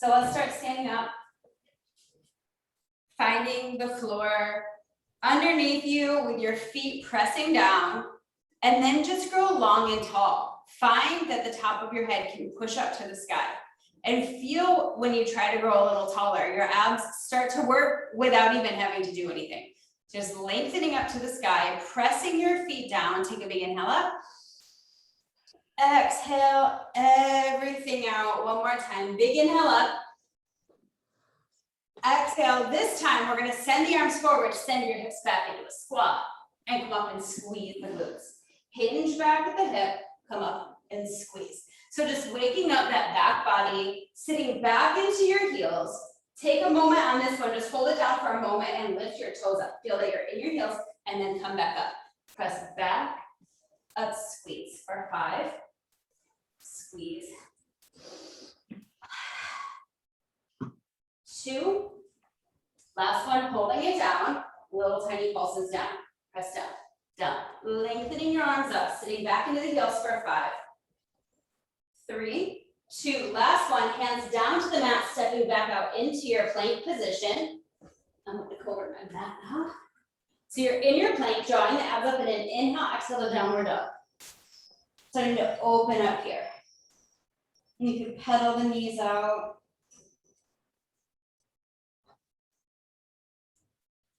So let's start standing up, finding the floor underneath you with your feet pressing down, and then just grow long and tall. Find that the top of your head can push up to the sky, and feel when you try to grow a little taller, your abs start to work without even having to do anything. Just lengthening up to the sky, pressing your feet down. Take a big inhale up. Exhale everything out. One more time. Big inhale up. Exhale. This time we're going to send the arms forward. Send your hips back into a squat. And come up and squeeze the glutes. Hinge back at the hip. Come up and squeeze. So just waking up that back body. Sitting back into your heels. Take a moment on this one. Just hold it down for a moment and lift your toes up. Feel that you're in your heels. And then come back up. Press back. Up. Squeeze for 5. Squeeze. 2. Last one, holding it down. Little tiny pulses down. Press down. Down. Lengthening your arms up. Sitting back into the heels for 5. 3, 2. Last one, hands down to the mat, stepping back out into your plank position. I'm going to go over my mat now. So you're in your plank, drawing the abs up and in. Inhale, exhale to downward dog. Starting to open up here. You can pedal the knees out.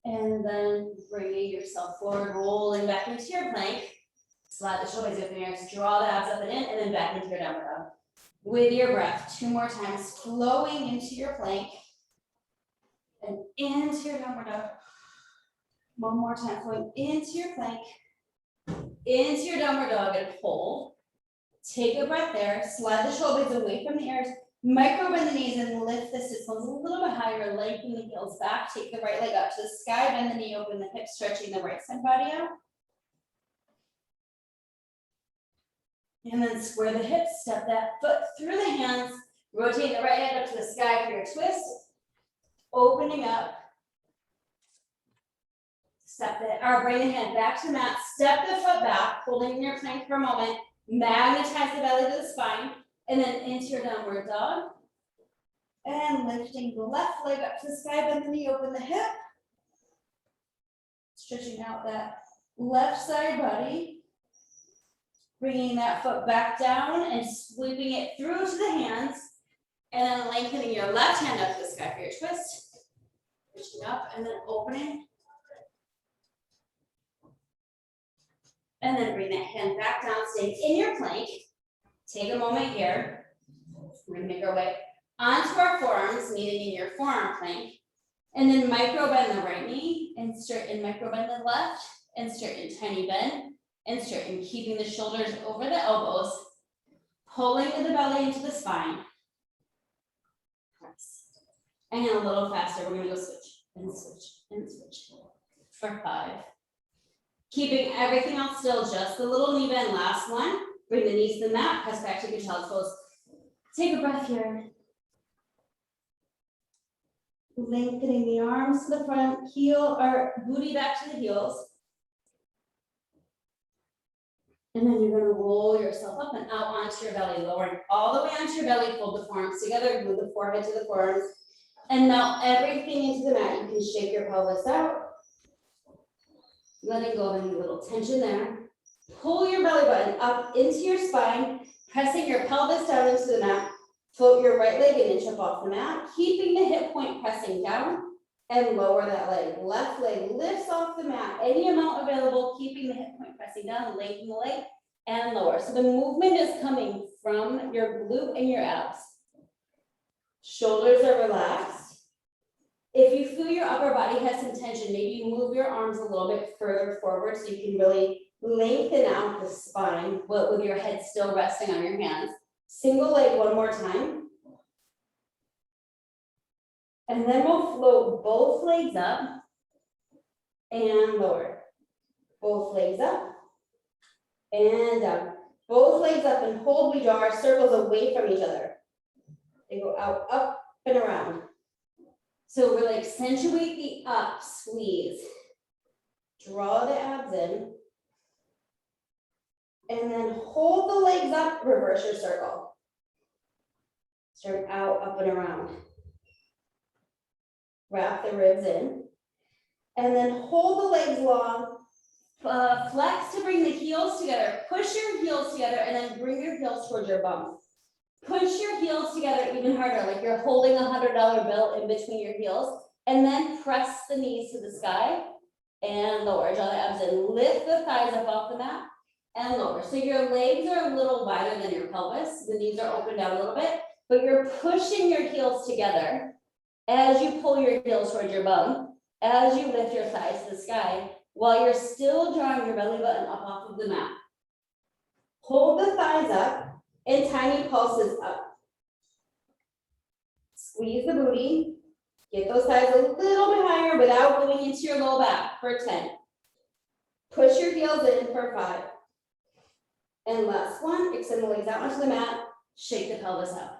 And then bringing yourself forward, rolling back into your plank. Slide the shoulders with your hands, draw the abs up and in, and then back into your downward dog. With your breath, 2 more times, flowing into your plank. And into your downward dog. 1 more time, flowing into your plank. Into your downward dog and hold. Take a breath there, slide the shoulders away from the ears, micro bend the knees and lift the sit bones a little bit higher, lengthen the heels back, take the right leg up to the sky, bend the knee, open the hips, stretching the right side body out. And then square the hips, step that foot through the hands, rotate the right hand up to the sky for your twist, opening up. Step it, or bring the hand back to the mat, step the foot back, holding your plank for a moment. Magnetize the belly to the spine, and then into your downward dog. And lifting the left leg up to the sky, bend the knee, open the hip. Stretching out that left side body. Bringing that foot back down and sweeping it through to the hands. And then lengthening your left hand up to the sky for your twist. Reaching up and then opening. And then bring that hand back down, staying in your plank. Take a moment here. We're gonna make our way onto our forearms, meeting in your forearm plank. And then micro bend the right knee and straighten, micro bend the left and straighten, tiny bend and straighten, keeping the shoulders over the elbows, pulling the belly into the spine. Press. And a little faster, we're gonna go switch and switch and switch for 5. Keeping everything else still, just the little knee bend. Last one. Bring the knees to the mat, press back to your child's pose. Take a breath here. Lengthening the arms to the front, heel or booty back to the heels. And then you're going to roll yourself up and out onto your belly, lowering all the way onto your belly, fold the forearms together, glue the forehead to the forearms, and melt everything into the mat. You can shake your pelvis out. Letting go of any little tension there. Pull your belly button up into your spine, pressing your pelvis down into the mat. Float your right leg an inch up off the mat, keeping the hip point pressing down, and lower that leg. Left leg lifts off the mat, any amount available, keeping the hip point pressing down, lengthening the leg, and lower. So the movement is coming from your glute and your abs. Shoulders are relaxed. If you feel your upper body has some tension, maybe move your arms a little bit further forward so you can really lengthen out the spine, but with your head still resting on your hands. Single leg 1 more time. And then we'll float both legs up and lower. Both legs up and down. Both legs up and hold. We draw our circles away from each other. They go out, up, and around. So really accentuate the up, squeeze. Draw the abs in. And then hold the legs up, reverse your circle. Start out, up and around. Wrap the ribs in. And then hold the legs long. Flex to bring the heels together. Push your heels together and then bring your heels towards your bum. Push your heels together even harder, like you're holding a $100 bill in between your heels. And then press the knees to the sky and lower. Draw the abs in. Lift the thighs up off the mat and lower. So your legs are a little wider than your pelvis. The knees are open down a little bit, but you're pushing your heels together as you pull your heels towards your bum, as you lift your thighs to the sky, while you're still drawing your belly button up off of the mat. Hold the thighs up and tiny pulses up. Squeeze the booty. Get those thighs a little bit higher without going into your low back for 10. Push your heels in for 5. And last one, extend the legs out onto the mat, shake the pelvis up.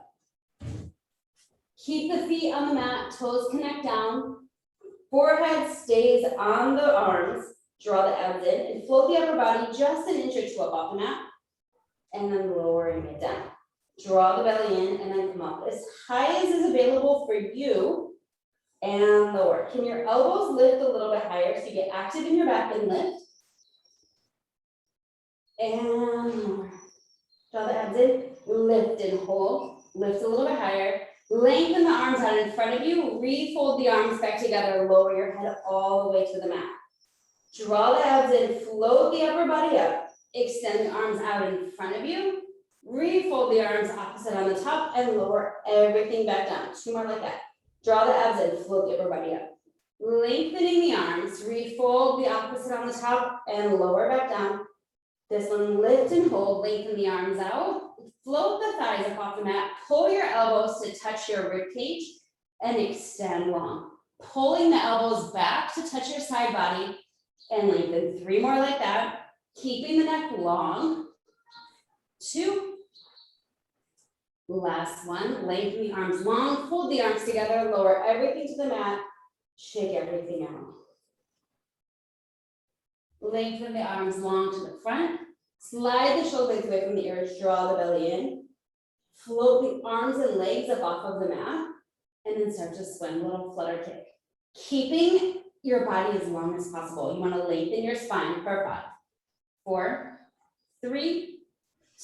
Keep the feet on the mat, toes connect down. Forehead stays on the arms. Draw the abs in and float the upper body just an inch or 2 up off the mat. And then lowering it down. Draw the belly in and then come up as high as is available for you. And lower. Can your elbows lift a little bit higher so you get active in your back and lift? And lower. Draw the abs in, lift and hold. Lift a little bit higher. Lengthen the arms out in front of you. Refold the arms back together. Lower your head all the way to the mat. Draw the abs in, float the upper body up. Extend the arms out in front of you. Refold the arms opposite on the top and lower everything back down. 2 more like that. Draw the abs in, float the upper body up. Lengthening the arms, refold the opposite on the top and lower back down. This one, lift and hold, lengthen the arms out. Float the thighs up off the mat. Pull your elbows to touch your rib cage and extend long. Pulling the elbows back to touch your side body and lengthen. 3 more like that. Keeping the neck long. 2. Last one, lengthen the arms long, hold the arms together, lower everything to the mat, shake everything out. Lengthen the arms long to the front, slide the shoulders away from the ears, draw the belly in, float the arms and legs up off of the mat, and then start to swim, little flutter kick. Keeping your body as long as possible. You want to lengthen your spine for 5, 4, 3,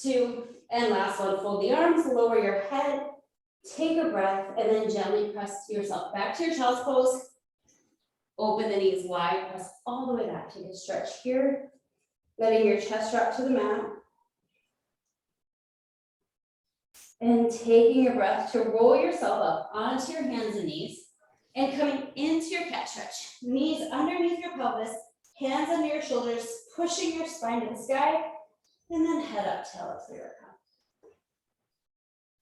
2, and last one, fold the arms, lower your head, take a breath, and then gently press yourself back to your child's pose. Open the knees wide, press all the way back. Take a stretch here, letting your chest drop to the mat. And taking your breath to roll yourself up onto your hands and knees, and coming into your cat stretch. Knees underneath your pelvis, hands under your shoulders, pushing your spine to the sky, and then head up, tail up through your cup.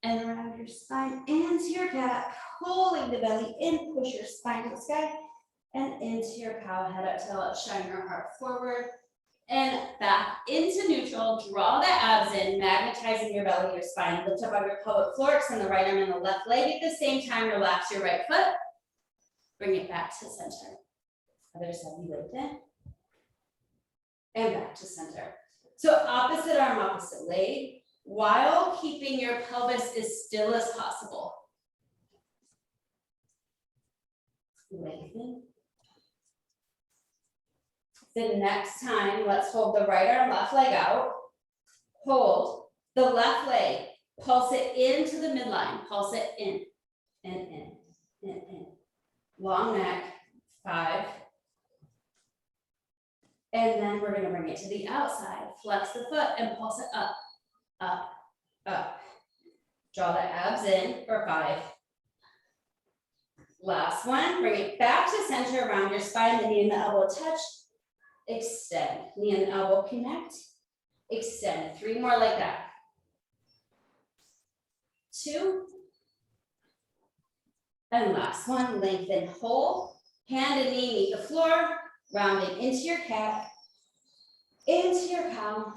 And around your spine into your cat, pulling the belly in, push your spine to the sky, and into your cow, head up, tail up, shine your heart forward, and back into neutral. Draw the abs in, magnetizing your belly, your spine. Lift up on your pelvic floor, extend the right arm and the left leg. At the same time, relax your right foot. Bring it back to center. Other side, you lengthen. And back to center. So opposite arm, opposite leg, while keeping your pelvis as still as possible. Lengthen. The next time, let's hold the right arm, left leg out. Hold the left leg, pulse it into the midline, pulse it in, and in. Long neck, 5. And then we're gonna bring it to the outside. Flex the foot and pulse it up, up, up. Draw the abs in for 5. Last one, bring it back to center around your spine, the knee and the elbow touch. Extend, knee and the elbow connect. Extend, 3 more like that. 2. And last one, lengthen, hold. Hand and knee meet the floor. Rounding into your cat, into your cow,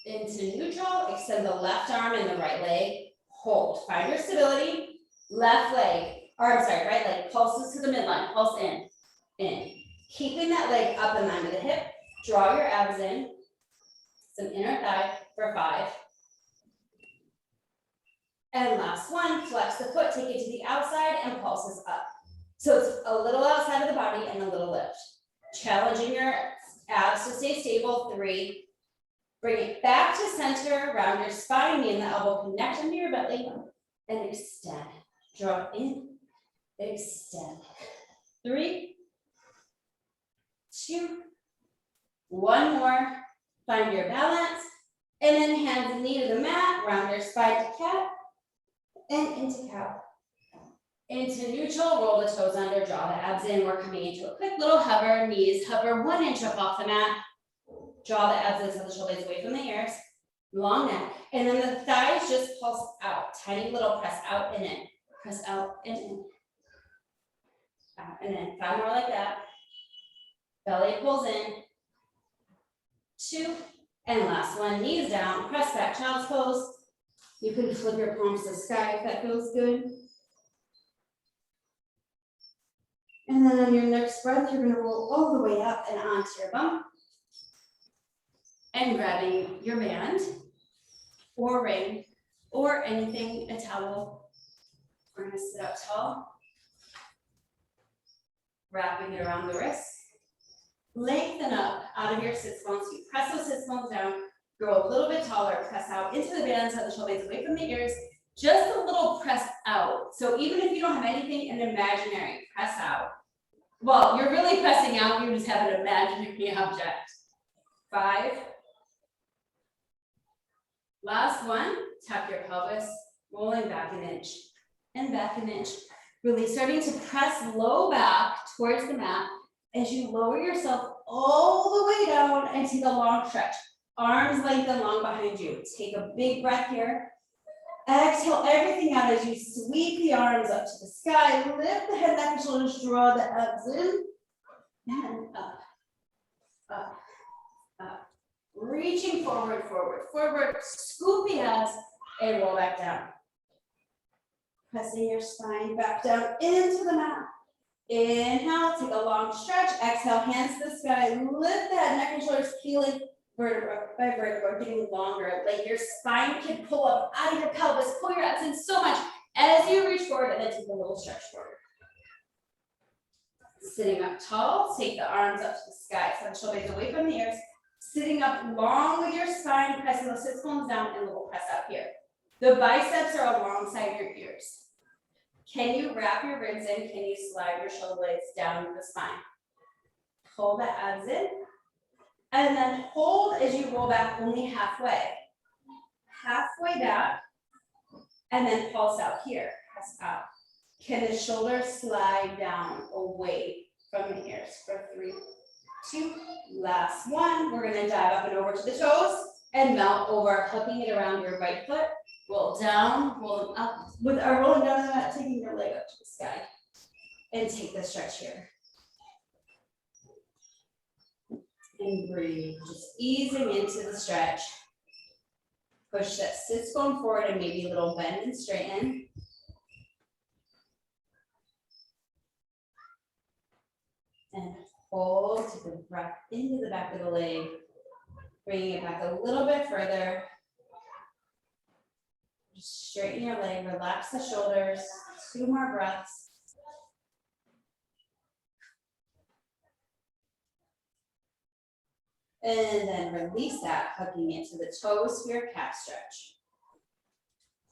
into neutral. Extend the left arm and the right leg. Hold. Find your stability. Left leg, or I'm sorry, right leg pulses to the midline. Pulse in, in. Keeping that leg up and under the hip. Draw your abs in. Some inner thigh for 5. And last one, flex the foot, take it to the outside and pulses up. So it's a little outside of the body and a little lift. Challenging your abs to stay stable. 3. Bring it back to center, round your spine, knee and the elbow connect into your belly, and extend. Draw in, extend. 3, 2, 1 more. Find your balance, and then hands and knee to the mat, round your spine to cat, and into cow. Into neutral, roll the toes under, draw the abs in. We're coming into a quick little hover, knees hover 1 inch up off the mat. Draw the abs in so the shoulders away from the ears. Long neck, and then the thighs just pulse out. Tiny little press out and in. Press out and in. Out and in. 5 more like that. Belly pulls in. 2, and last one, knees down, press back, child's pose. You can flip your palms to the sky if that feels good. And then on your next breath, you're gonna roll all the way up and onto your bum. And grabbing your band, or ring, or anything, a towel. We're gonna sit up tall. Wrapping it around the wrist. Lengthen up out of your sits bones. You press those sits bones down, grow a little bit taller, press out into the band, so the shoulders away from the ears. Just a little press out. So even if you don't have anything in imaginary, press out. Well, you're really pressing out, you just have an imaginary object. 5. Last one, tuck your pelvis, rolling back an inch and back an inch. Really starting to press low back towards the mat as you lower yourself all the way down and take a long stretch. Arms lengthen long behind you. Take a big breath here. Exhale everything out as you sweep the arms up to the sky. Lift the head, neck, and shoulders, draw the abs in. And up, up, up. Reaching forward, forward, forward. Scoop the abs and roll back down. Pressing your spine back down into the mat. Inhale, take a long stretch. Exhale, hands to the sky. Lift that neck and shoulders, peeling vertebra by vertebra, getting longer. Like your spine can pull up out of your pelvis. Pull your abs in so much as you reach forward, and then take a little stretch forward. Sitting up tall, take the arms up to the sky. Send shoulders away from the ears. Sitting up long with your spine, pressing those sits bones down, and we'll press up here. The biceps are alongside your ears. Can you wrap your ribs in? Can you slide your shoulder blades down the spine? Pull the abs in, and then hold as you roll back only halfway. Halfway back, and then pulse out here, press out. Can the shoulders slide down away from the ears for 3, 2, last one. We're gonna dive up and over to the toes and melt over, hooking it around your right foot. Roll down, roll up, with our rolling down the mat, taking your leg up to the sky. And take the stretch here. And breathe, just easing into the stretch. Push that sits bone forward and maybe a little bend and straighten. And hold, take a breath into the back of the leg. Bringing it back a little bit further. Just straighten your leg, relax the shoulders. 2 more breaths. And then release that, hooking it to the toes for your calf stretch.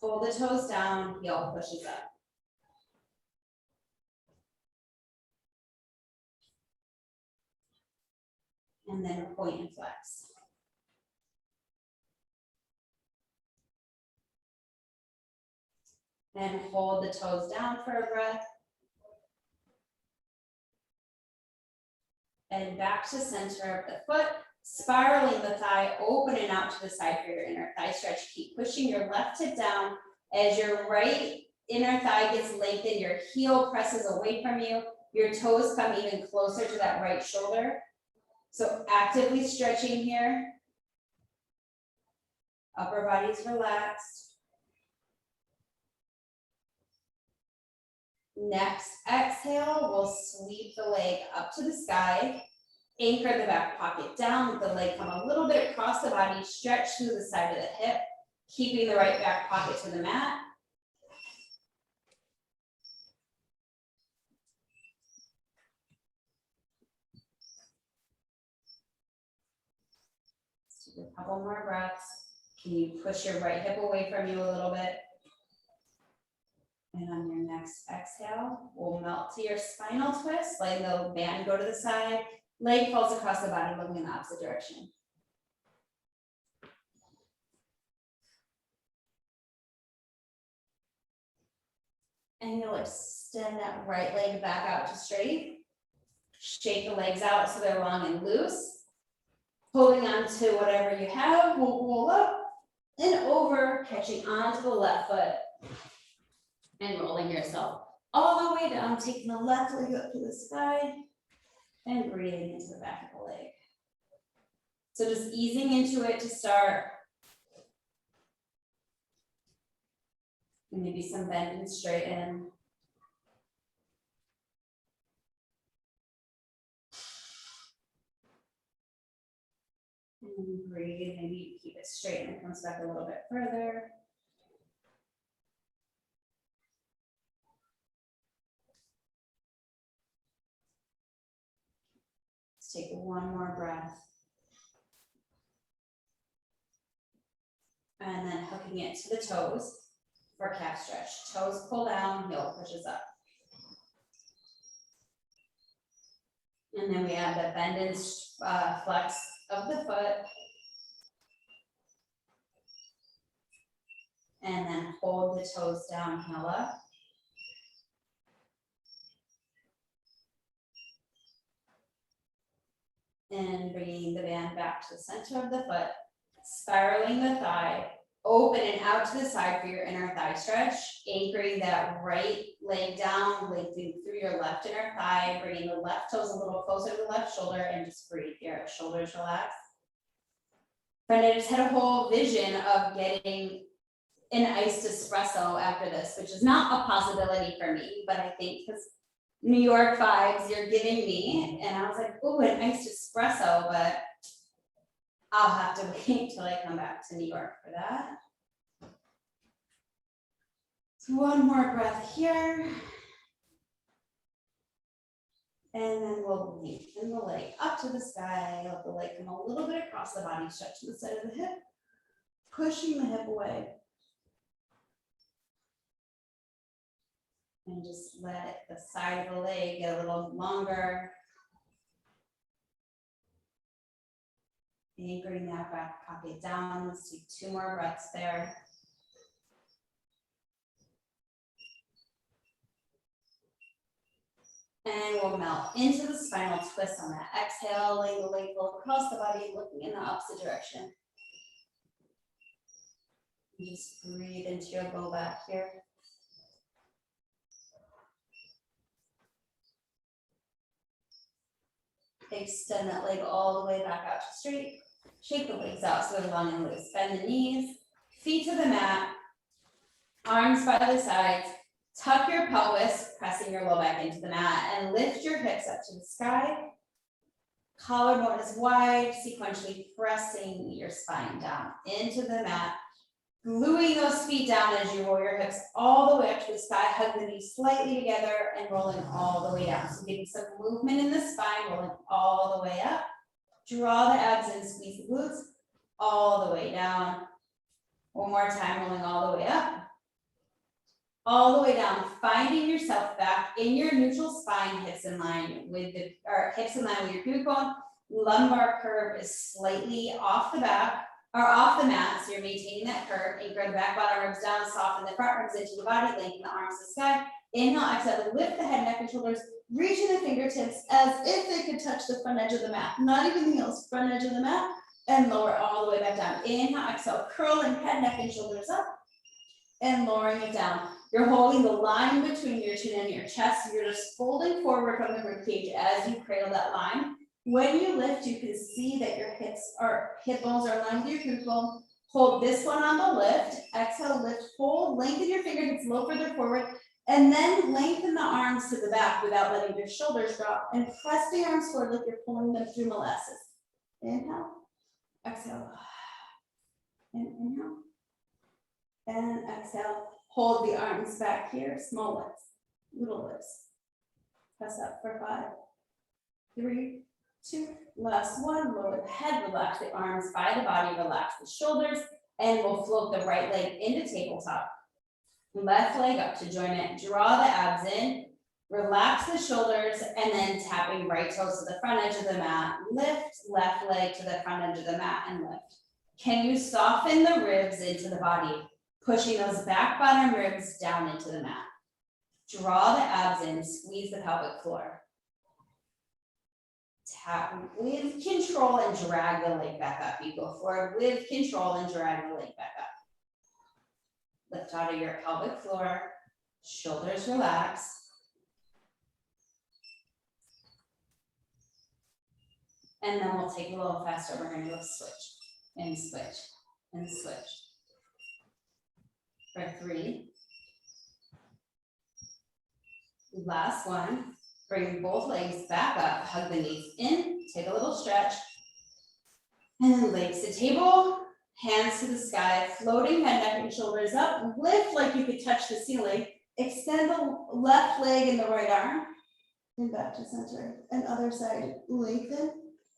Pull the toes down, heel pushes up. And then point and flex. And hold the toes down for a breath. And back to center of the foot, spiraling the thigh, opening out to the side for your inner thigh stretch. Keep pushing your left hip down as your right inner thigh gets lengthened, your heel presses away from you, your toes come even closer to that right shoulder. So actively stretching here. Upper body's relaxed. Next exhale, we'll sweep the leg up to the sky. Anchor the back pocket down, let the leg come a little bit across the body, stretch through the side of the hip, keeping the right back pocket to the mat. Couple more breaths. Can you push your right hip away from you a little bit? And on your next exhale, we'll melt to your spinal twist, letting the band go to the side, leg falls across the body, looking in the opposite direction. And you'll extend that right leg back out to straight. Shake the legs out so they're long and loose. Holding on to whatever you have, we'll roll up and over, catching onto the left foot. And rolling yourself all the way down, taking the left leg up to the sky and breathing into the back of the leg. So just easing into it to start. And maybe some bend and straighten. And breathe, maybe keep it straight and it comes back a little bit further. Let's take one more breath. And then hooking it to the toes for calf stretch. Toes pull down, heel pushes up. And then we add the bend and flex of the foot. And then hold the toes down, heel up. And bringing the band back to the center of the foot, spiraling the thigh, open and out to the side for your inner thigh stretch, anchoring that right leg down, lengthening through your left inner thigh, bringing the left toes a little closer to the left shoulder, and just breathe here, shoulders relax. Friend, I just had a whole vision of getting an iced espresso after this, which is not a possibility for me, but I think because New York vibes you're giving me, and I was like, oh, an iced espresso, but I'll have to wait till I come back to New York for that. So one more breath here. And then we'll lengthen the leg up to the sky, let the leg come a little bit across the body, stretch to the side of the hip, pushing the hip away. And just let the side of the leg get a little longer. Anchoring that back pocket down. Let's take 2 more breaths there. And we'll melt into the spinal twist on that exhale, letting the leg go across the body, looking in the opposite direction. And just breathe into your low back here. Extend that leg all the way back out to straight. Shake the legs out so they're long and loose. Bend the knees, feet to the mat, arms by the sides. Tuck your pelvis, pressing your low back into the mat, and lift your hips up to the sky. Collarbone is wide, sequentially pressing your spine down into the mat. Gluing those feet down as you roll your hips all the way up to the sky, hug the knees slightly together and rolling all the way down. So getting some movement in the spine, rolling all the way up. Draw the abs in, squeeze the glutes all the way down. One more time, rolling all the way up. All the way down, finding yourself back in your neutral spine, hips in line with your pubic bone. Lumbar curve is slightly off the back. Or off the mat, so you're maintaining that curve. Anchor the back bottom ribs down, soften the front ribs into the body, lengthen the arms to the sky. Inhale, exhale, lift the head, neck, and shoulders, reaching the fingertips as if they could touch the front edge of the mat. Not even the heels, front edge of the mat, and lower all the way back down. Inhale, exhale, curling head, neck, and shoulders up, and lowering it down. You're holding the line between your chin and your chest. You're just folding forward from the rib cage as you cradle that line. When you lift, you can see that your hip bones are aligned with your pubic bone. Hold this one on the lift. Exhale, lift, hold, lengthen your fingertips a little further forward, and then lengthen the arms to the back without letting your shoulders drop, and press the arms forward like you're pulling them through molasses. Inhale, exhale, and inhale, and exhale. Hold the arms back here, small lifts, little lifts. Press up for 5, 3, 2, last 1, lower the head, relax the arms by the body, relax the shoulders, and we'll float the right leg into tabletop. Left leg up to join it, draw the abs in, relax the shoulders, and then tapping right toes to the front edge of the mat, lift left leg to the front edge of the mat and lift. Can you soften the ribs into the body, pushing those back bottom ribs down into the mat? Draw the abs in, squeeze the pelvic floor. Tap with control and drag the leg back up. You go forward with control and drag the leg back up. Lift out of your pelvic floor, shoulders relax. And then we'll take a little faster. We're gonna go switch and switch and switch. For 3. Last 1. Bring both legs back up, hug the knees in, take a little stretch. And then legs to table, hands to the sky, floating head, neck, and shoulders up. Lift like you could touch the ceiling. Extend the left leg and the right arm. And back to center. And other side, lengthen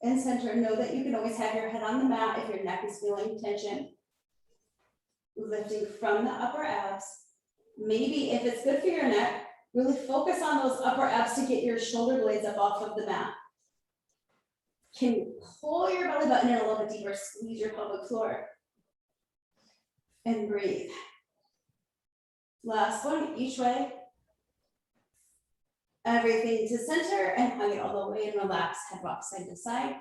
and center. Know that you can always have your head on the mat if your neck is feeling tension. Lifting from the upper abs. Maybe if it's good for your neck, really focus on those upper abs to get your shoulder blades up off of the mat. Can you pull your belly button in a little bit deeper, squeeze your pelvic floor, and breathe. Last one, each way. Everything to center and hug it all the way and relax, head rock side to side.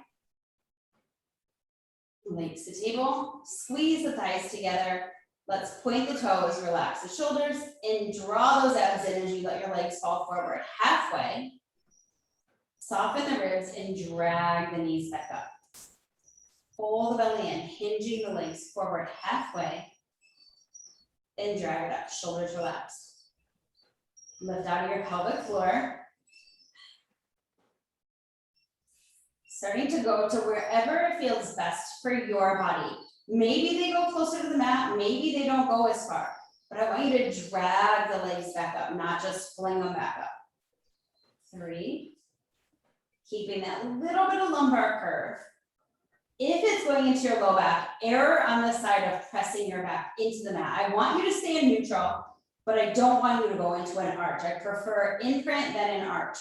Legs to table, squeeze the thighs together. Let's point the toes, relax the shoulders, and draw those abs in as you let your legs fall forward halfway. Soften the ribs and drag the knees back up. Pull the belly in, hinging the legs forward halfway, and drag it up, shoulders relaxed. Lift out of your pelvic floor. Starting to go to wherever it feels best for your body. Maybe they go closer to the mat, maybe they don't go as far, but I want you to drag the legs back up, not just fling them back up. 3, keeping that little bit of lumbar curve. If it's going into your low back, err on the side of pressing your back into the mat. I want you to stay in neutral, but I don't want you to go into an arch. I prefer imprint than an arch.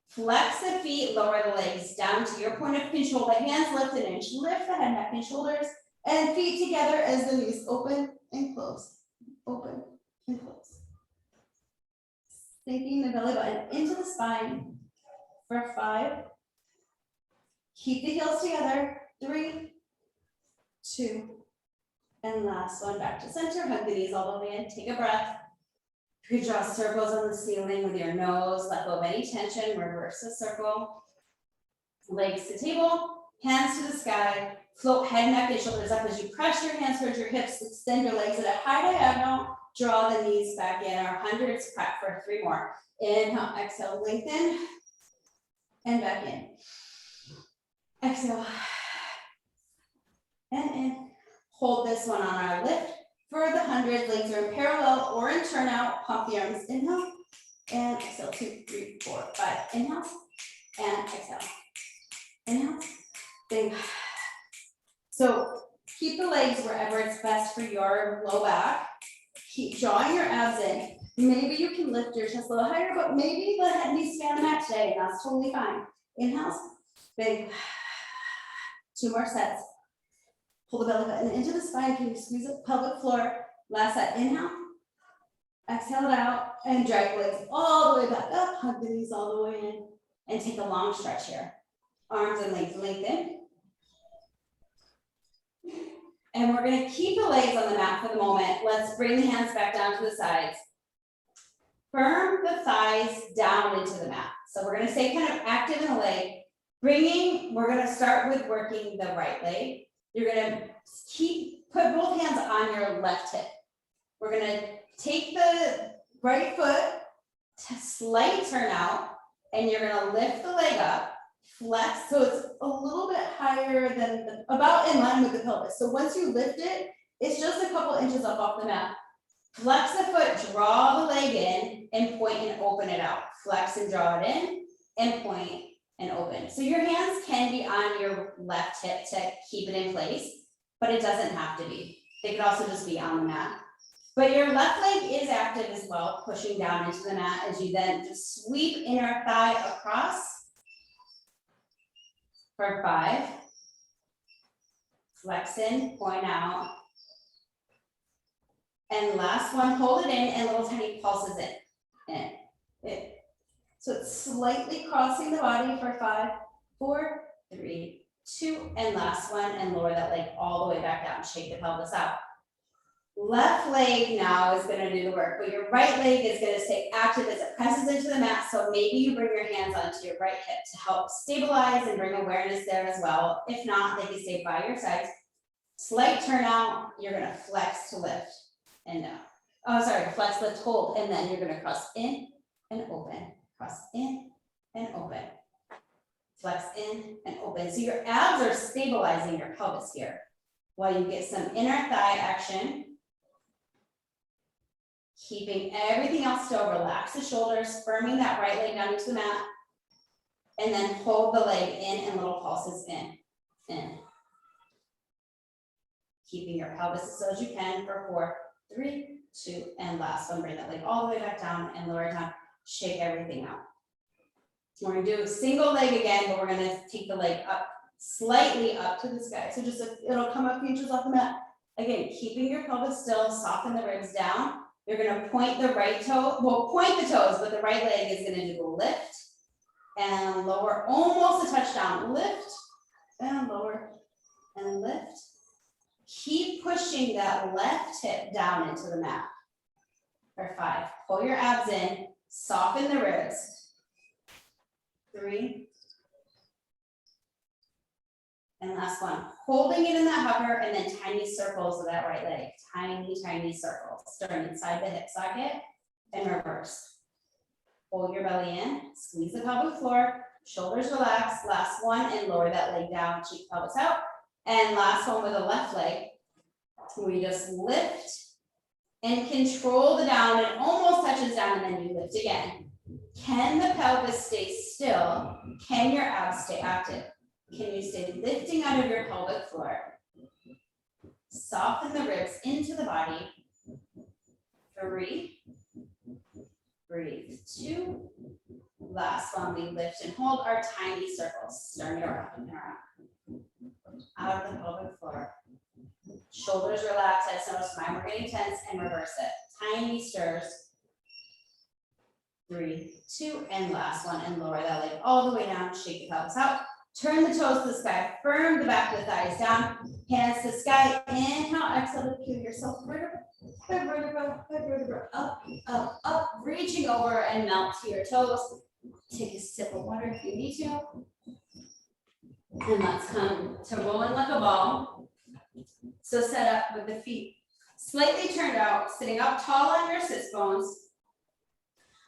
Flex the feet, lower the legs down to your point of control. The hands lift an inch, lift the head, neck, and shoulders. And feet together as the knees open and close, open and close. Sinking the belly button into the spine for 5. Keep the heels together, 3, 2, and last one, back to center. Hug the knees all the way in, take a breath. You could draw circles on the ceiling with your nose, let go of any tension, reverse the circle. Legs to table, hands to the sky. Float head, neck, and shoulders up as you press your hands towards your hips, extend your legs at a high diagonal, draw the knees back in, our hundreds, prep for 3 more. Inhale, exhale, lengthen, and back in. Exhale, and in. Hold this one on our lift for the 100, legs are in parallel or in turnout, pump the arms, inhale, and exhale, 2, 3, 4, 5, inhale, and exhale, inhale, big. So keep the legs wherever it's best for your low back. Keep drawing your abs in. Maybe you can lift your chest a little higher, but maybe the head needs to be on the mat today, and that's totally fine. Inhales, big. 2 more sets. Pull the belly button into the spine. Can you squeeze the pelvic floor? Last set, inhale. Exhale it out, and drag the legs all the way back up. Hug the knees all the way in, and take a long stretch here. Arms and legs lengthen. And we're going to keep the legs on the mat for the moment. Let's bring the hands back down to the sides. Firm the thighs down into the mat. So we're going to stay kind of active in the leg. We're going to start with working the right leg. You're going to put both hands on your left hip. We're going to take the right foot to slight turn out, and you're going to lift the leg up. Flex, so it's a little bit higher than about in line with the pelvis. So once you lift it, it's just a couple inches up off the mat. Flex the foot, draw the leg in, and point and open it out. Flex and draw it in, and point and open. So your hands can be on your left hip to keep it in place, but it doesn't have to be. They could also just be on the mat. But your left leg is active as well, pushing down into the mat as you then just sweep inner thigh across for 5. Flex in, point out. And last one, hold it in and little tiny pulses in. So it's slightly crossing the body for 5, 4, 3, 2, and last one, and lower that leg all the way back down, shake the pelvis out. Left leg now is gonna do the work, but your right leg is gonna stay active as it presses into the mat, so maybe you bring your hands onto your right hip to help stabilize and bring awareness there as well. If not, they can stay by your sides. Slight turn out, you're gonna flex to lift and down. Oh, sorry, flex, lift, hold, and then you're gonna cross in and open, cross in and open. Flex in and open. So your abs are stabilizing your pelvis here while you get some inner thigh action. Keeping everything else still, relax the shoulders, firming that right leg down into the mat, and then hold the leg in and little pulses in. Keeping your pelvis as low as you can for 4, 3, 2, and last one, bring that leg all the way back down and lower it down, shake everything out. We're gonna do a single leg again, but we're gonna take the leg up, slightly up to the sky. So just it'll come a few inches off the mat. Again, keeping your pelvis still, soften the ribs down. You're gonna point the right toe, well, point the toes, but the right leg is gonna do a lift and lower, almost a touchdown. Lift and lower and lift. Keep pushing that left hip down into the mat. For 5, pull your abs in, soften the ribs. 3, and last one, holding it in that hover and then tiny circles of that right leg, tiny circles, starting inside the hip socket and reverse. Hold your belly in, squeeze the pelvic floor, shoulders relax, last one, and lower that leg down, cheek pelvis out. And last one with the left leg, we just lift and control the down, it almost touches down and then you lift again. Can the pelvis stay still? Can your abs stay active? Can you stay lifting out of your pelvic floor? Soften the ribs into the body. 3, breathe. 2, last one, we lift and hold our tiny circles, starting around and around. Out of the pelvic floor. Shoulders relax, as so much time, we're getting tense, and reverse it. Tiny stirs. 3, 2, and last one, and lower that leg all the way down, shake the pelvis out. Turn the toes to the sky, firm the back of the thighs down, hands to the sky, inhale, exhale to peel yourself vertebra, up, reaching over and melt to your toes. Take a sip of water if you need to. And let's come to rolling like a ball. So set up with the feet slightly turned out, sitting up tall on your sits bones.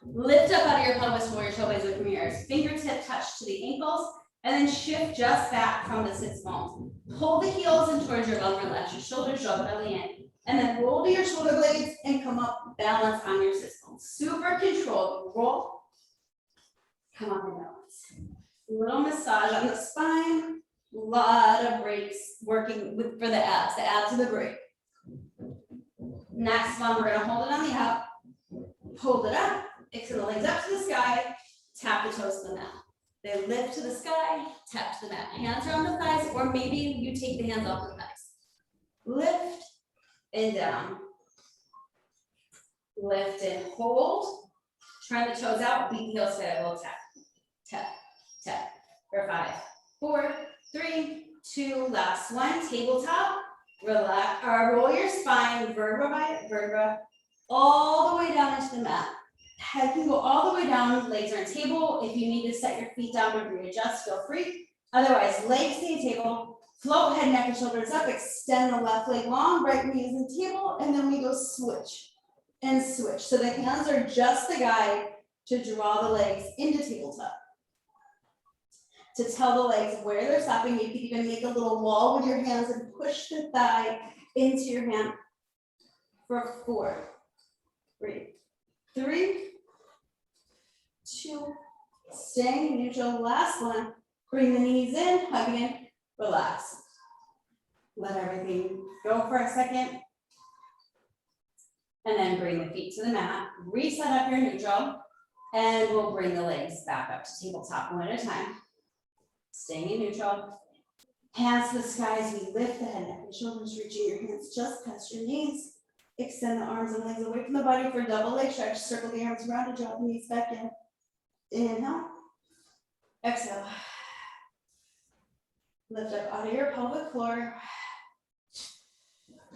Lift up out of your pelvis for your toe blades with your ears. Fingertip touch to the ankles. And then shift just back from the sits bones. Pull the heels in towards your bum, relax your shoulders, draw the belly in. And then roll to your shoulder blades and come up, balance on your sits bones. Super controlled, roll, come up and balance. Little massage on the spine, lot of breaks working for the abs of the break. Next one, we're gonna hold it on the up, hold it up, extend the legs up to the sky, tap the toes to the mat. They lift to the sky, tap to the mat. Hands are on the thighs, or maybe you take the hands off the thighs. Lift and down. Lift and hold. Turn the toes out, beat the heels together, little tap, tap, tap. For 5, 4, 3, 2, last one, tabletop. Relax, or roll your spine, vertebra by vertebra, all the way down into the mat. Head can go all the way down, legs are on table. If you need to set your feet down to readjust, feel free. Otherwise, legs stay table, float head, neck, and shoulders up, extend the left leg long, right knee is the table, and then we go switch and switch. So the hands are just the guide to draw the legs into tabletop. To tell the legs where they're stopping, you can even make a little wall with your hands and push the thigh into your hand. For 4, 3, 2, Staying neutral, last one. Bring the knees in, hug it in, relax. Let everything go for a second. And then bring the feet to the mat, reset up your neutral, and we'll bring the legs back up to tabletop one at a time. Staying in neutral. Hands to the sky as we lift the head, neck, and shoulders, reaching your hands just past your knees. Extend the arms and legs away from the body for a double leg stretch. Circle the arms around and drop the knees back in. Inhale. Exhale. Lift up out of your pelvic floor.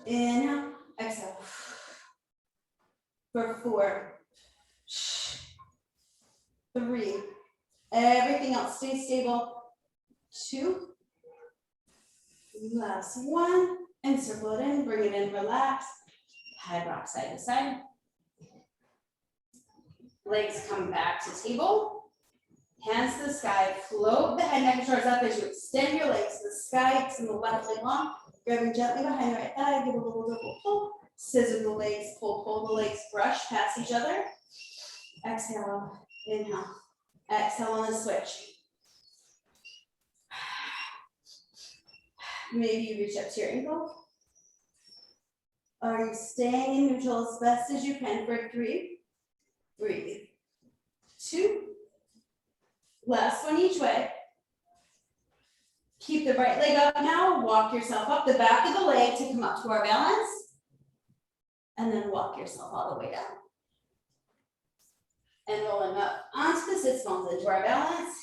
Inhale. Exhale. For 4, 3. Everything else stays stable. 2. Last 1. And circle it in. Bring it in. Relax. Head rock side to side. Legs come back to table. Hands to the sky. Float the head, neck, and shoulders up as you extend your legs to the sky. Extend the left leg long. Grabbing gently behind the right thigh. Give a little double pull. Scissor the legs. Pull the legs. Brush past each other. Exhale. Inhale. Exhale on the switch. Maybe you reach up to your ankle. Are you staying in neutral as best as you can for 3? Breathe. 2. Last one each way. Keep the right leg up now. Walk yourself up the back of the leg to come up to our balance. And then walk yourself all the way down. And rolling up onto the sits bones into our balance.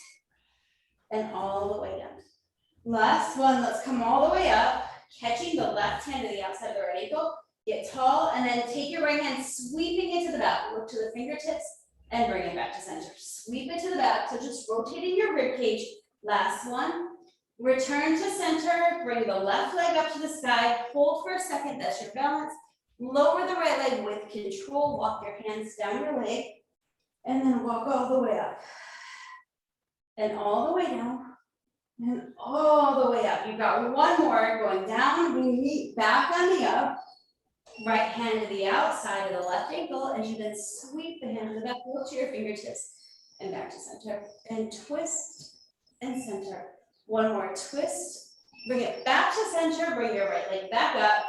And all the way down. Last one, let's come all the way up. Catching the left hand to the outside of the right ankle. Get tall, and then take your right hand, sweeping it to the back. Look to the fingertips, and bring it back to center. Sweep it to the back, so just rotating your rib cage. Last one. Return to center, bring the left leg up to the sky. Hold for a second, that's your balance. Lower the right leg with control. Walk your hands down your leg, and then walk all the way up. And all the way down, and all the way up. You've got one more, going down, we meet back on the up. Right hand to the outside of the left ankle, and you then sweep the hand to the back, look to your fingertips, and back to center. And twist and center. One more twist. Bring it back to center, bring your right leg back up.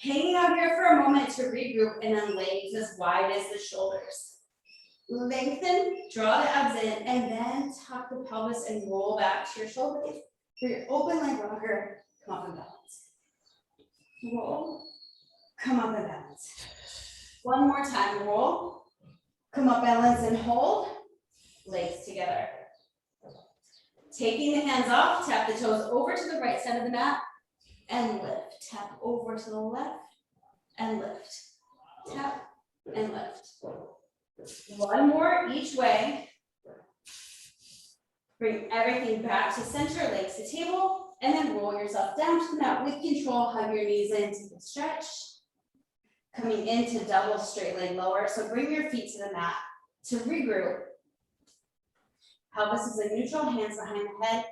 Hanging out here for a moment to regroup, and then legs as wide as the shoulders. Lengthen, draw the abs in, and then tuck the pelvis and roll back to your shoulders. For your open leg rocker, come up and balance. Roll. Come up and balance. One more time, roll. Come up, balance, and hold. Legs together. Taking the hands off, tap the toes over to the right side of the mat, and lift. Tap over to the left, and lift. Tap, and lift. One more each way. Bring everything back to center, legs to table, and then roll yourself down to the mat with control. Hug your knees in, take a stretch. Coming into double straight leg lower. So bring your feet to the mat to regroup. Pelvis is in neutral, hands behind the head,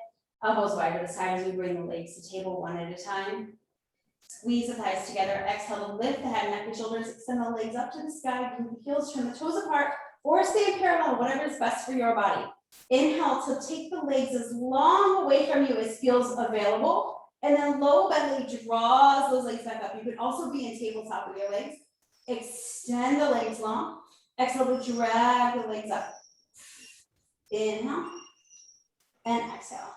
elbows wide to the side as we bring the legs to table one at a time. Squeeze the thighs together. Exhale to lift the head, neck, and shoulders. Extend the legs up to the sky. Bring the heels, turn the toes apart, or stay in parallel, whatever is best for your body. Inhale to take the legs as long away from you as feels available. And then low belly draws those legs back up. You could also be in tabletop with your legs. Extend the legs long. Exhale to drag the legs up. Inhale and exhale.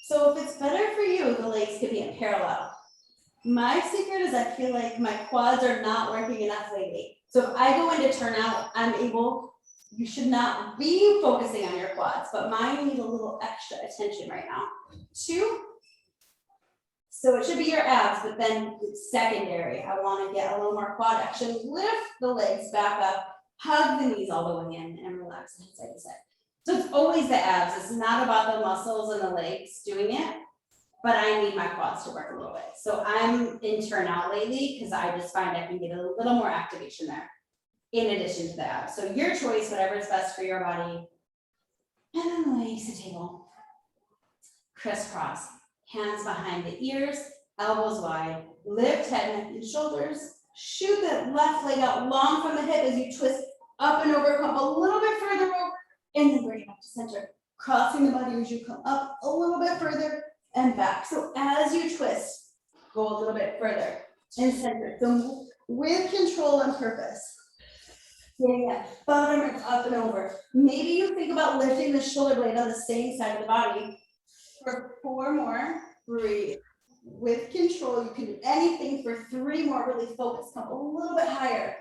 So if it's better for you, the legs could be in parallel. My secret is I feel like my quads are not working enough lately. So if I go into turnout, I'm able, you should not be focusing on your quads, but mine need a little extra attention right now. 2. So it should be your abs, but then it's secondary. I want to get a little more quad action. Lift the legs back up, hug the knees all the way in, and relax the head side to side. So it's always the abs. It's not about the muscles and the legs doing it, but I need my quads to work a little bit. So I'm in turnout lately because I just find I can get a little more activation there in addition to the abs. So your choice, whatever is best for your body. And then legs to table. Crisscross. Hands behind the ears, elbows wide, lift head, neck, and shoulders. Shoot the left leg out long from the hip as you twist up and over, come a little bit further over, and then bring it back to center. Crossing the body as you come up a little bit further and back. So as you twist, go a little bit further and center. So with control and purpose. Getting that bottom rib up and over. Maybe you think about lifting the shoulder blade on the same side of the body. For 4 more, breathe. With control, you can do anything for 3 more, really focus, come a little bit higher.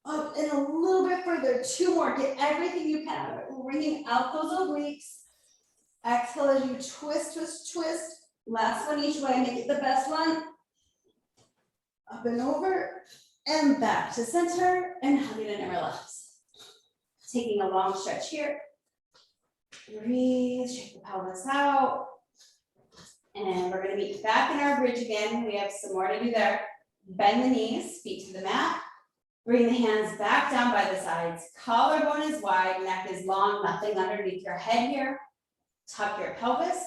Up and a little bit further, 2 more, get everything you can out of it. Bringing out those obliques. Exhale as you twist, twist, twist. Last one each way, make it the best one. Up and over, and back to center, and hug it in and relax. Taking a long stretch here. Breathe, shake the pelvis out. And we're gonna meet back in our bridge again. We have some more to do there. Bend the knees, feet to the mat. Bring the hands back down by the sides. Collarbone is wide, neck is long, nothing underneath your head here. Tuck your pelvis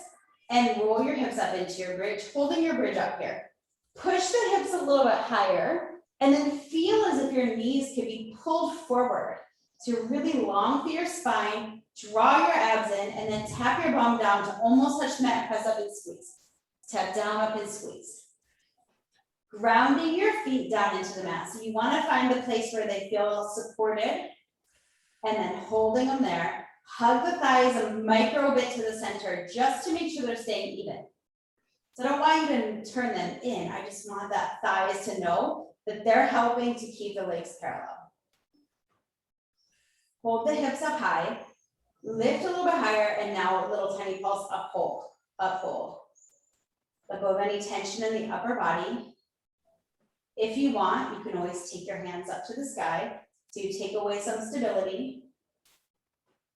and roll your hips up into your bridge, holding your bridge up here. Push the hips a little bit higher and then feel as if your knees could be pulled forward. So you're really long through your spine, draw your abs in, and then tap your bum down to almost touch the mat, press up and squeeze. Tap down, up and squeeze. Grounding your feet down into the mat. So you want to find the place where they feel supported and then holding them there. Hug the thighs a micro bit to the center just to make sure they're staying even. So I don't want you to turn them in. I just want that thighs to know that they're helping to keep the legs parallel. Hold the hips up high, lift a little bit higher, and now a little tiny pulse uphold, uphold. Let go of any tension in the upper body. If you want, you can always take your hands up to the sky to take away some stability.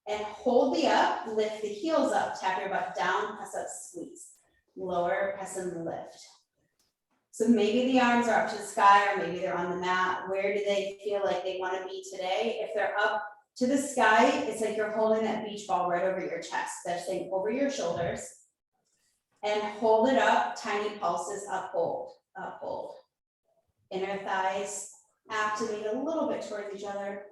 And hold the up, lift the heels up, tap your butt down, press up, squeeze. Lower, press and lift. So maybe the arms are up to the sky or maybe they're on the mat. Where do they feel like they want to be today? If they're up to the sky, it's like you're holding that beach ball right over your chest. They're staying over your shoulders. And hold it up, tiny pulses, uphold, uphold. Inner thighs activate a little bit towards each other.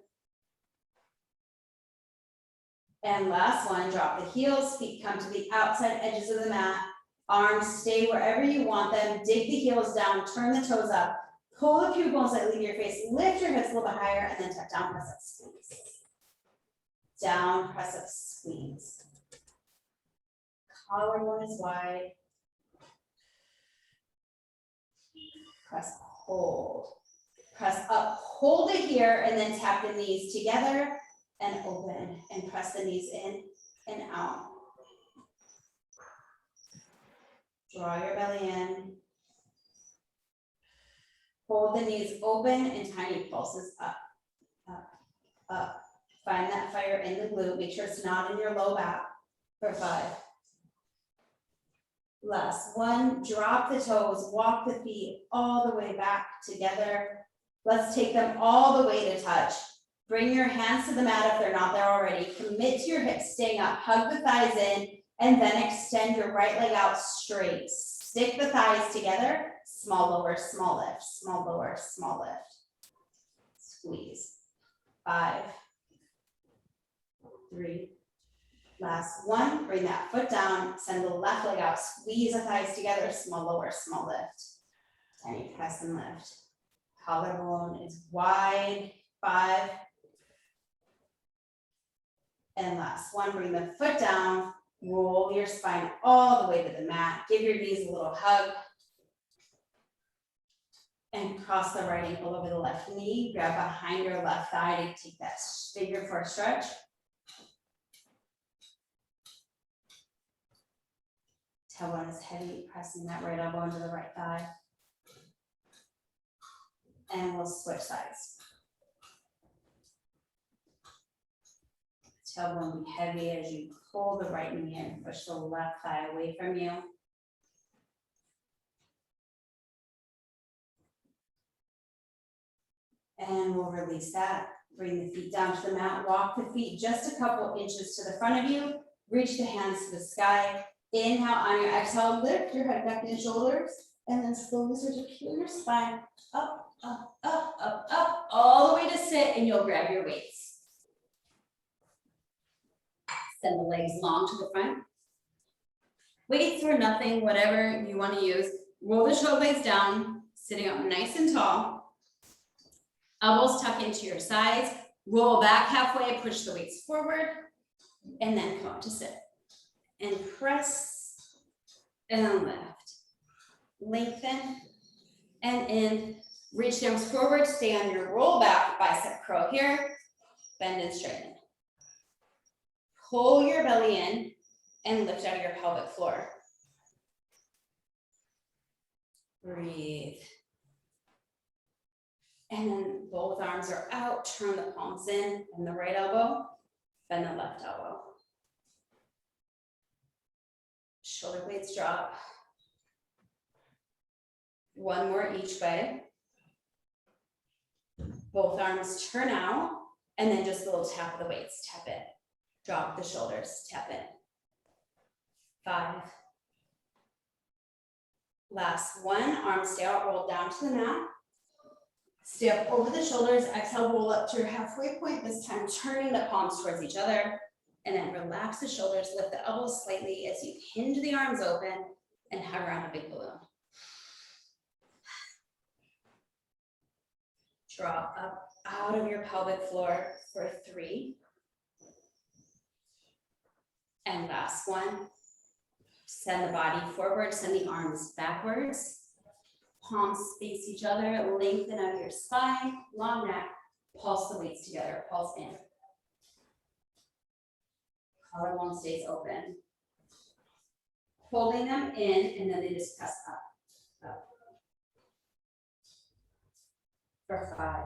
And last one, drop the heels, feet come to the outside edges of the mat. Arms stay wherever you want them. Dig the heels down, turn the toes up. Pull the pupils that leave your face. Lift your hips a little bit higher and then tap down, press up, squeeze. Down, press up, squeeze. Collarbone is wide. Press, hold. Press up, hold it here, and then tap the knees together and open. And press the knees in and out. Draw your belly in. Hold the knees open and tiny pulses up, up, up. Find that fire in the glute. Make sure it's not in your low back for 5. Last one, drop the toes, walk the feet all the way back together. Let's take them all the way to touch. Bring your hands to the mat if they're not there already. Commit to your hips, staying up, hug the thighs in, and then extend your right leg out straight. Stick the thighs together, small lower, small lift, small lower, small lift. Squeeze. 5, 3, last one, bring that foot down, send the left leg out, squeeze the thighs together, small lower, small lift. Tiny press and lift. Collarbone is wide, 5. And last one, bring the foot down, roll your spine all the way to the mat, give your knees a little hug. And cross the right ankle over the left knee, grab behind your left thigh to take that figure 4 stretch. Tailbone is heavy, pressing that right elbow into the right thigh. And we'll switch sides. Tailbone be heavy as you pull the right knee in, push the left thigh away from you. And we'll release that. Bring the feet down to the mat, walk the feet just a couple inches to the front of you, reach the hands to the sky. Inhale, on your exhale, lift your head, neck, and shoulders, and then slowly start to peel your spine up, up, up, up, up, all the way to sit, and you'll grab your weights. Send the legs long to the front. Weights or nothing, whatever you want to use. Roll the shoulder blades down, sitting up nice and tall. Elbows tuck into your sides. Roll back halfway, push the weights forward, and then come up to sit. And press, and lift. Lengthen, and in. Reach the arms forward, stay on your roll back, bicep curl here. Bend and straighten. Pull your belly in and lift out of your pelvic floor. Breathe. And then both arms are out, turn the palms in, and the right elbow, bend the left elbow. Shoulder blades drop. One more each way. Both arms turn out, and then just a little tap of the weights, tap in. Drop the shoulders, tap in. 5. Last one, arms stay out, roll down to the mat. Stay up over the shoulders, exhale, roll up to your halfway point, this time turning the palms towards each other, and then relax the shoulders, lift the elbows slightly as you hinge the arms open and hug around a big balloon. Drop up out of your pelvic floor for 3. And last one. Send the body forward, send the arms backwards. Palms face each other, lengthen out your spine, long neck, pulse the weights together, pulse in. Collarbone stays open. Holding them in, and then they just press up, up. For 5.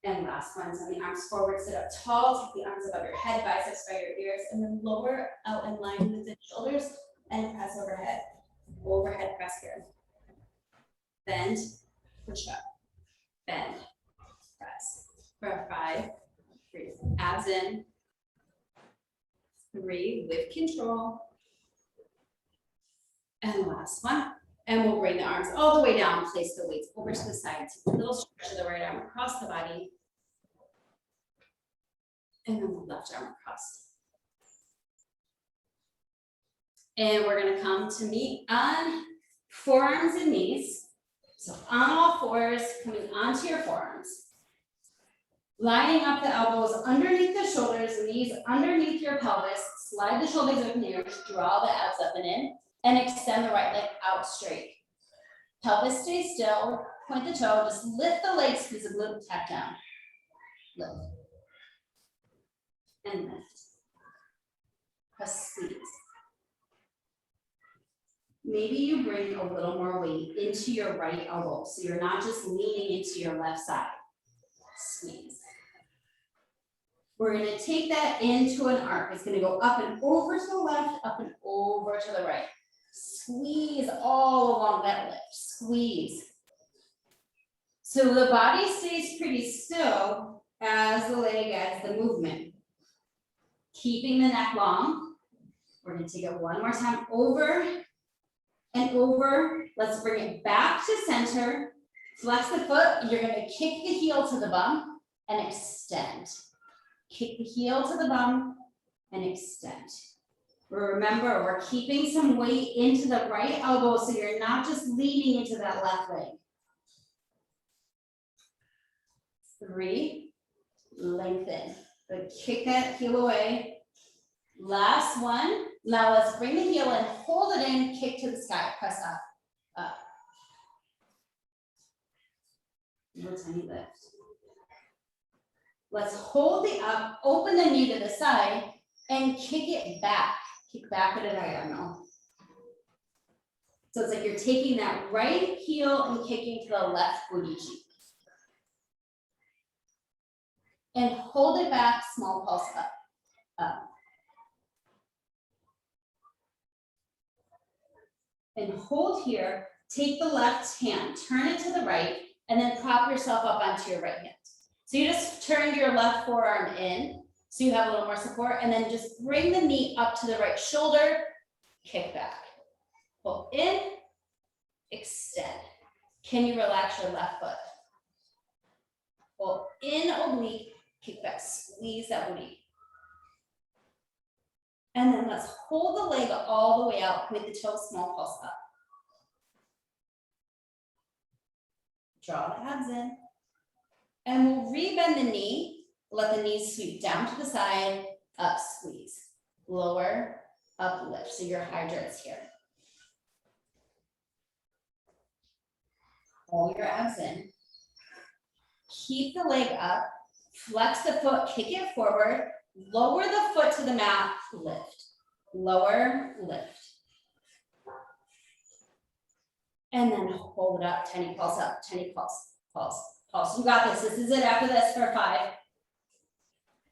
And last one, send the arms forward, sit up tall, take the arms above your head, biceps by your ears, and then lower out in line with the shoulders and press overhead. Overhead press here. Bend, push up, bend, press. For 5, breathe. Abs in. 3, with control. And last one. And we'll bring the arms all the way down, place the weights over to the sides. A little stretch of the right arm across the body. And then the left arm across. And we're gonna come to meet on forearms and knees. So on all fours, coming onto your forearms. Lining up the elbows underneath the shoulders, knees underneath your pelvis. Slide the shoulders open here, draw the abs up and in. And extend the right leg out straight. Pelvis stays still, point the toe, just lift the legs, squeeze the glute, tap down. Lift. And lift. Press, squeeze. Maybe you bring a little more weight into your right elbow, so you're not just leaning into your left side. Squeeze. We're gonna take that into an arc. It's gonna go up and over to the left, up and over to the right. Squeeze all along that lift, squeeze. So the body stays pretty still as the leg adds the movement. Keeping the neck long. We're gonna take it one more time, over and over. Let's bring it back to center. Flex the foot, you're gonna kick the heel to the bum and extend. Kick the heel to the bum and extend. Remember, we're keeping some weight into the right elbow so you're not just leaning into that left leg. 3, lengthen. Good, kick that heel away. Last one. Now let's bring the heel in, hold it in, kick to the sky, press up, up. Little tiny lift. Let's hold the up, open the knee to the side, and kick it back. Kick back at a diagonal. So it's like you're taking that right heel and kicking to the left booty cheek. And hold it back, small pulse up, up. And hold here, take the left hand, turn it to the right, and then prop yourself up onto your right hand. So you just turned your left forearm in, so you have a little more support, and then just bring the knee up to the right shoulder, kick back. Pull in, extend. Can you relax your left foot? Pull in, oblique, kick back, squeeze that booty. And then let's hold the leg all the way out, point the toe, small pulse up. Draw the abs in. And we'll rebend the knee, let the knees sweep down to the side, up, squeeze. Lower, up, lift. So your hydra is here. Pull your abs in. Keep the leg up, flex the foot, kick it forward, lower the foot to the mat, lift. Lower, lift. And then hold it up, tiny pulse up, tiny pulse, pulse, pulse. You got this. This is it after this for 5.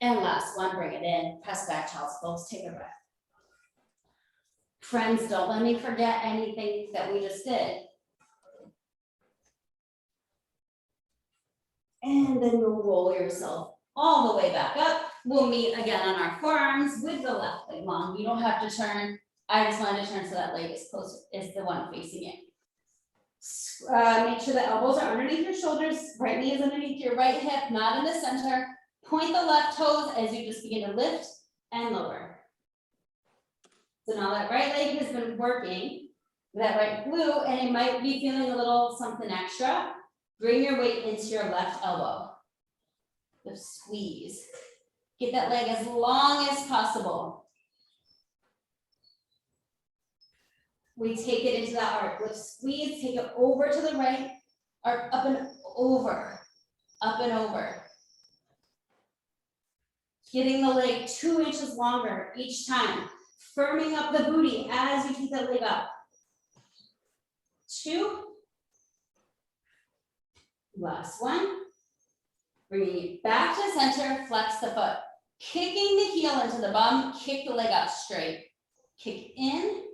And last one, bring it in. Press back, child's pose, take a breath. Friends, don't let me forget anything that we just did. And then you'll roll yourself all the way back up. We'll meet again on our forearms with the left leg long. You don't have to turn. I just wanted to turn so that leg is closer, is the one facing it. Make sure the elbows are underneath your shoulders. Right knee is underneath your right hip, not in the center. Point the left toes as you just begin to lift and lower. So now that right leg has been working, that right glute, and it might be feeling a little something extra. Bring your weight into your left elbow. Lift, squeeze. Get that leg as long as possible. We take it into that arc. Lift, squeeze, take it over to the right, arc up and over, up and over. Getting the leg 2 inches longer each time. Firming up the booty as you take that leg up. 2. Last one. Bringing it back to center, flex the foot. Kicking the heel into the bum, kick the leg out straight. Kick in,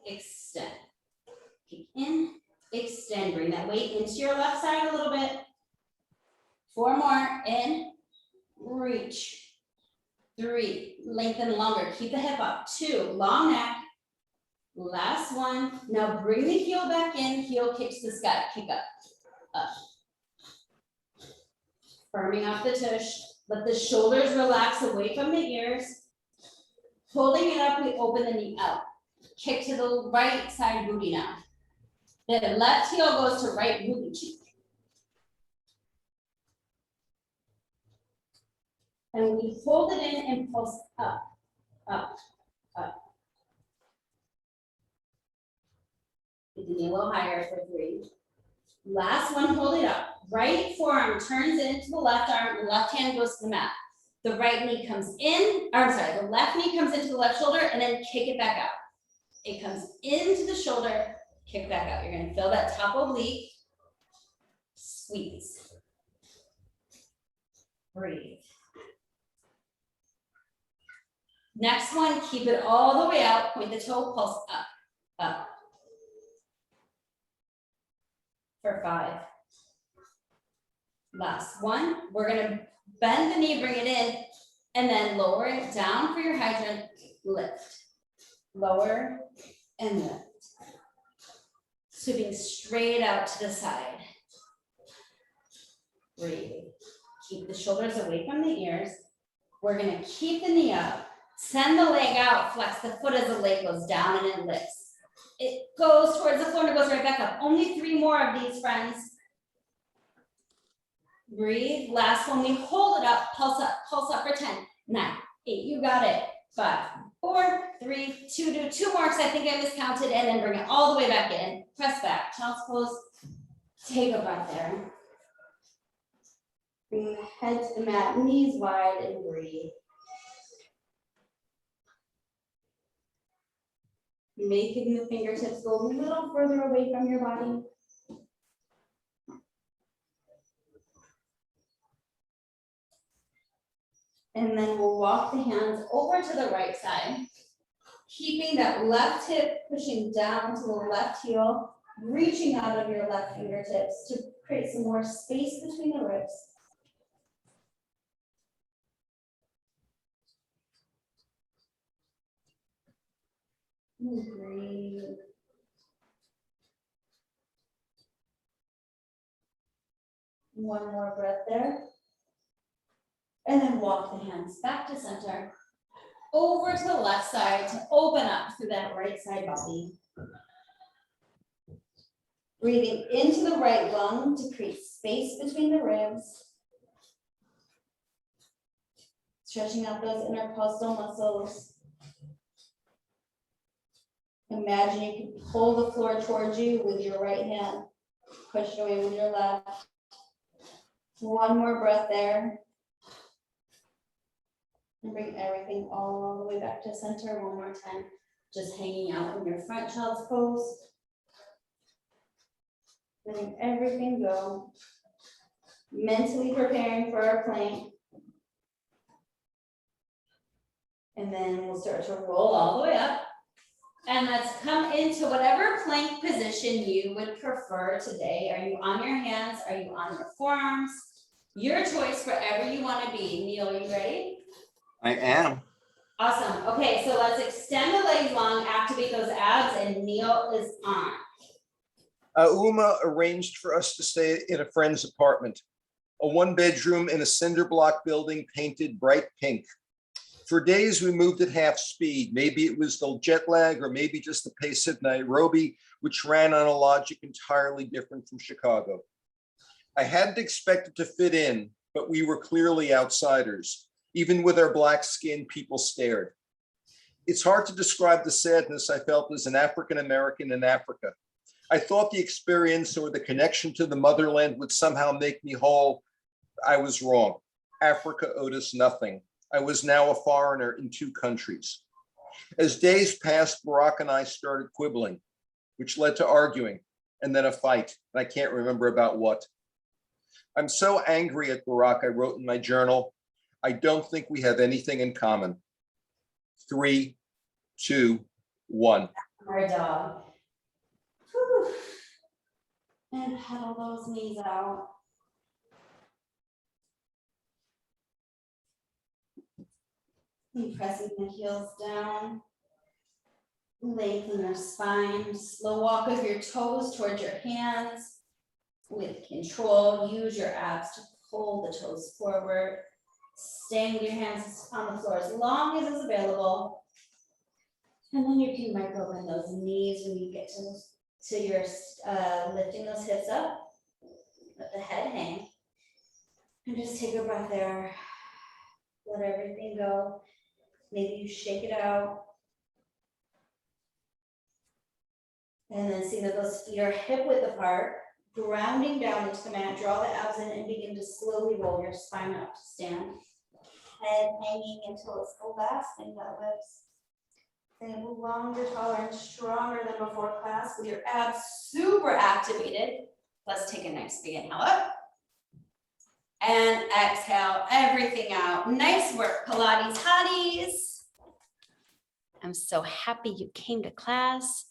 extend. Kick in, extend. Bring that weight into your left side a little bit. 4 more, in, reach. 3, lengthen longer, keep the hip up. 2, long neck. Last one. Now bring the heel back in, heel kick to the sky, kick up, up. Firming off the tush. Let the shoulders relax away from the ears. Holding it up, we open the knee out. Kick to the right side booty now. The left heel goes to right booty cheek. And we hold it in and pulse up, up, up. Get the knee a little higher for 3. Last one, hold it up. Right forearm turns into the left arm, the left hand goes to the mat. The right knee comes in, or I'm sorry, the left knee comes into the left shoulder and then kick it back out. It comes into the shoulder, kick back out. You're gonna feel that top oblique. Squeeze. Breathe. Next one, keep it all the way out, point the toe, pulse up, up. For 5. Last one, we're gonna bend the knee, bring it in, and then lower it down for your hydrant, lift. Lower and lift. Sweeping straight out to the side. Breathe. Keep the shoulders away from the ears. We're gonna keep the knee up, send the leg out, flex the foot as the leg goes down and it lifts. It goes towards the floor and it goes right back up. Only 3 more of these, friends. Breathe. Last one, we hold it up, pulse up for 10, 9, 8, you got it. 5, 4, 3, 2, do 2 more because I think I miscounted, and then bring it all the way back in. Press back, child's pose. Take a breath there. Bring the head to the mat, knees wide, and breathe. Making the fingertips go a little further away from your body. And then we'll walk the hands over to the right side, keeping that left hip pushing down to the left heel, reaching out of your left fingertips to create some more space between the ribs. And breathe. One more breath there. And then walk the hands back to center. over to the left side to open up through that right side body. Breathing into the right lung to create space between the ribs. Stretching out those intercostal muscles. Imagine you can pull the floor towards you with your right hand. Push it away with your left. One more breath there. And bring everything all the way back to center one more time. Just hanging out in your front child's pose. Letting everything go. Mentally preparing for our plank. And then we'll start to roll all the way up. And let's come into whatever plank position you would prefer today. Are you on your hands? Are you on your forearms? Your choice, wherever you want to be. Neil, are you ready? I am. Awesome. Okay, so let's extend the legs long, activate those abs, and Neil is on. Uma arranged for us to stay in a friend's apartment, a one-bedroom in a cinder block building painted bright pink. For days, we moved at half speed. Maybe it was the jet lag, or maybe just the pace of Nairobi, which ran on a logic entirely different from Chicago. I hadn't expected to fit in, but we were clearly outsiders. Even with our black skin, people stared. It's hard to describe the sadness I felt as an African American in Africa. I thought the experience or the connection to the motherland would somehow make me whole. I was wrong. Africa owed us nothing. I was now a foreigner in 2 countries. As days passed, Barack and I started quibbling, which led to arguing, and then a fight, and I can't remember about what. I'm so angry at Barack, I wrote in my journal. I don't think we have anything in common. 3, 2, 1. Our dog. Whew. And pedal those knees out. And pressing the heels down. Lengthen your spine. Slow walk of your toes towards your hands. With control, use your abs to pull the toes forward. Staying with your hands on the floor as long as it's available. And then you can micro bend those knees when you get to your lifting those hips up. Let the head hang. And just take a breath there. Let everything go. Maybe you shake it out. And then see that those feet are hip width apart. Grounding down into the mat. Draw the abs in and begin to slowly roll your spine up to stand. Head hanging until it's the last thing that lifts. Then move longer, taller, and stronger than before class with your abs super activated. Let's take a nice big inhale up. And exhale everything out. Nice work, Pilates Hotties. I'm so happy you came to class.